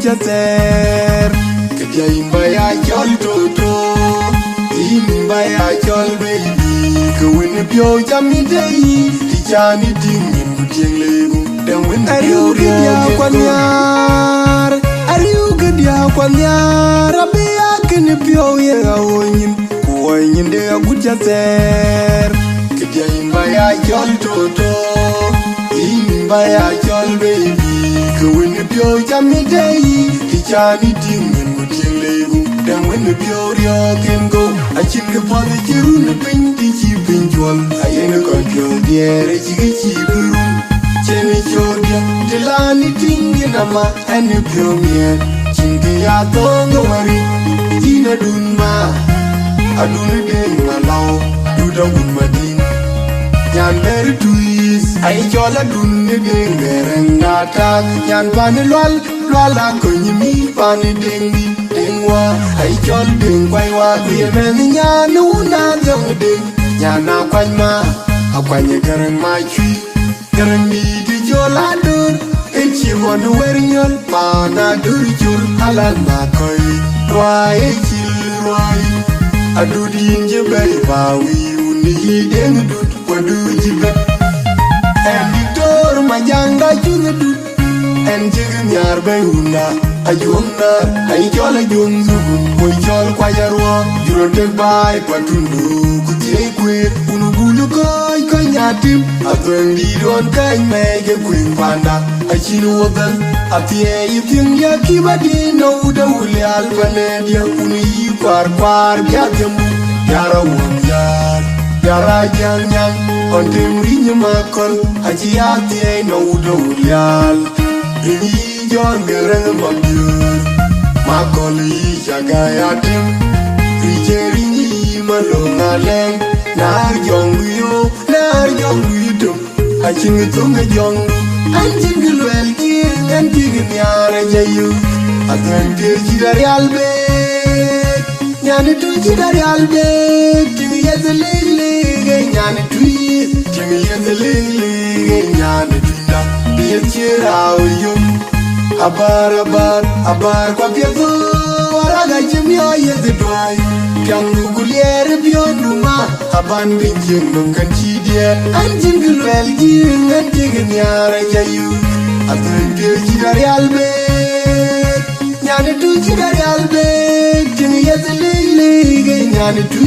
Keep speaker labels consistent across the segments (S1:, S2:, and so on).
S1: gujater Kaya imbaya chol toto Imbaya chol baby Kawin pyo jami day Tichani tingin kutieng legu Dan win pyo dia kwanyar Ariu gedia kwanyar Abia kene pyo ye gawin Kuwain de gujater Kaya imbaya chol toto Imbaya chol baby Kawin pyo jami day Tichani tingin kutieng legu Dan when the pure can go, I check the politician, the painty cheap in jewel. I ain't a control, dear, a cheap room. Jenny Jordan, the lani ting in a ma, and the pure man. Chinkia don't worry, Tina Dunma. I do the game allow, do the woman. Yan very twist, I call a dun the dinger and attack. Yan panelwal, Lala, can you meet Panny Dingy? Ai chol ding quay wa bia men nya nu na jong ding nya na quay ma a quay ye garang mai chi garang di di chola dur e chi won wer nyol pa na dur chul ala na koi roi e chi roi a du di nje bai ba wi un hi den du ko du ji ba en di tor ma janga chu du en jig nyar bai una Ayuna, ay chola junzu, boy chol kwajarwa, juro tek bay patundu, kutie kwe, unugulu koy konyatim, atwendi don kay mege kwing panda, achinu wadan, atie yithing ya kibadi no uda uli alpanedia, uni kwar biajamu, yara wanyar, yara janyang, ontem rinya makol, achi atie no uda uli al, John Gerang Mabur Makoli Jagayatim Rijeri Malonga Leng Nar Jong Yudum Achin Tunga Jong Anjin Gulwel King and King Yara Jayu Atante Chidari Albe Nyani tu Chidari Albe Kimi Yazalili Nyani tu Kimi Yazalili Nyani Tunda Bichira Yum Abar kwa piezo Waraga chimio yezi dwai Piangu kuliere bio numa Aban binjin nungan chidie Anjin gulwel jing Anjigin yara jayu Atante chidari albe Nyani tu chidari albe Jimi yezi lili Nyani tu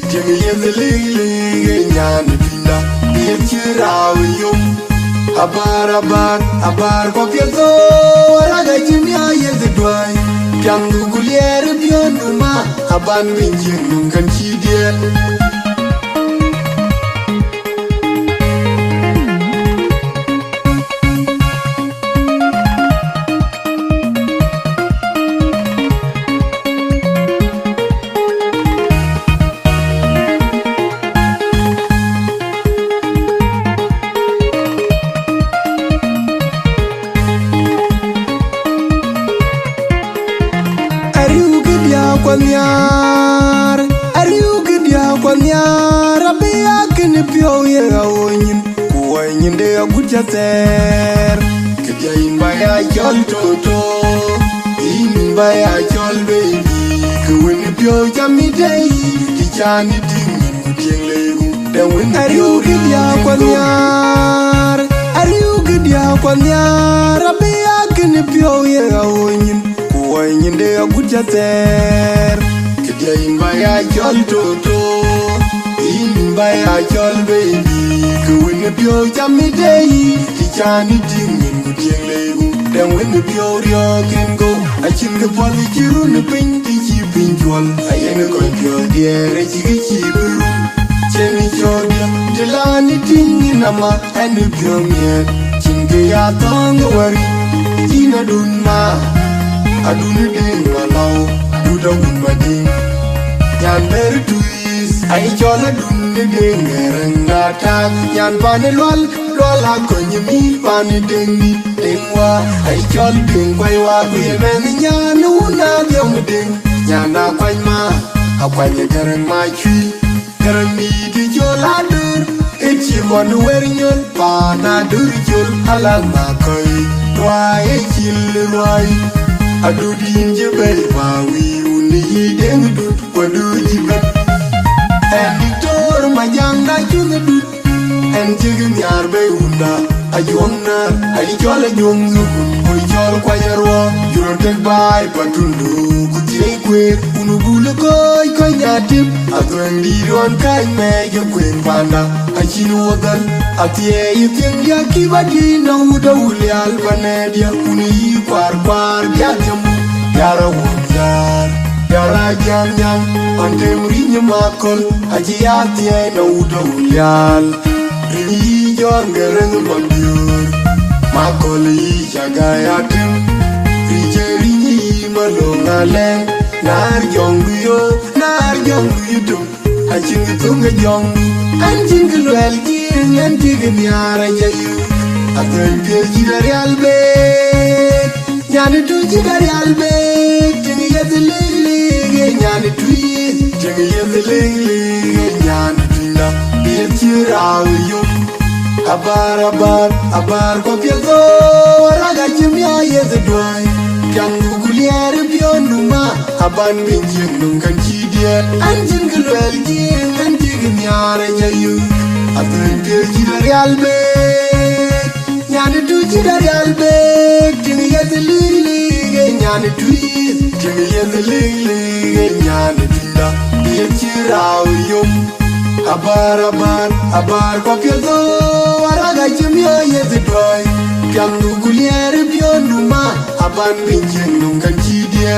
S1: Jimi yezi lili Nyani tunda Bichira yum Abar kwa piezo Waraga chimia yezi dwai Piangu kuliere bio numa Aban binjin nungan chidie Ariu gedia kwanyar Abia kene pyo ye gawin Kuwain de gujater Kedia imbaya chol toto Imbaya chol baby Kuwin pyo jami day Tichani tingin kutieng legu Ariu gedia kwanyar Abia kene pyo ye gawin Kuwain de gujater Kedia imbaya chol toto Imbaya chol baby Kuwin pyo jami day Tichani tingin kutieng legu Dan win pyo ryo can go Achin ke poli chiru ne pinti chip in jwal Ayene koi pyo diere chigi chibiru Cheni chodia Jelani tingi nama Ene pyo miet Chinke ya tonga wari Tina dunma Aduni ding walau Duda unma ding Yan beri twist Ay chola dunni ding Ereng datak Yan panelwal Lola konye mi pani dingi Dingwa Ay chol ding kway wa Kuye meni nyana una diong ding Nyana kway ma Akwanye garang ma chui Garang mi di chola dur Echi wanu wer nyol Pa na dur chul Halal ma koy Rwai echil rwai adu din je bay ma wi uni den du wadu jibat en diktor majanga chuga du en jigin yar bay unda ayonna ay chola nyongu koy chol kwayarwa juro tek bay patundu kutie kwer unu bulu koy nyatim agrendi ron kay me yo kwen panda achinu wadan atie yitin ya kibadi na uda ulial banedia uni kwar jajamu yara wunyar yara janyam ante murinya makol aji atie na uda ulial ri jongereng mambiur makol yi jagayatim ri jerinyi malongale nar jongu tum achin tunga jong anjing lwel jin anjing nyara jayu aten ke jidari albe nyani tu jidari albe tingi yedlili nyani tu tingi yedlili nyani tinda bichiraw yum abar ko piezo raga chimya yedwai jangu kulier bionuma aban binjin nung kan chidie anjin gulwel jin anjin nyara jayu aten ke jidari albe nyani tu jidari albe tingi yedlili nyani tu tingi yedlili nyani tinda bichiraw yum abar ko piezo raga chimya yedwai jangu kulier bionuma aban binjin nung kan chidie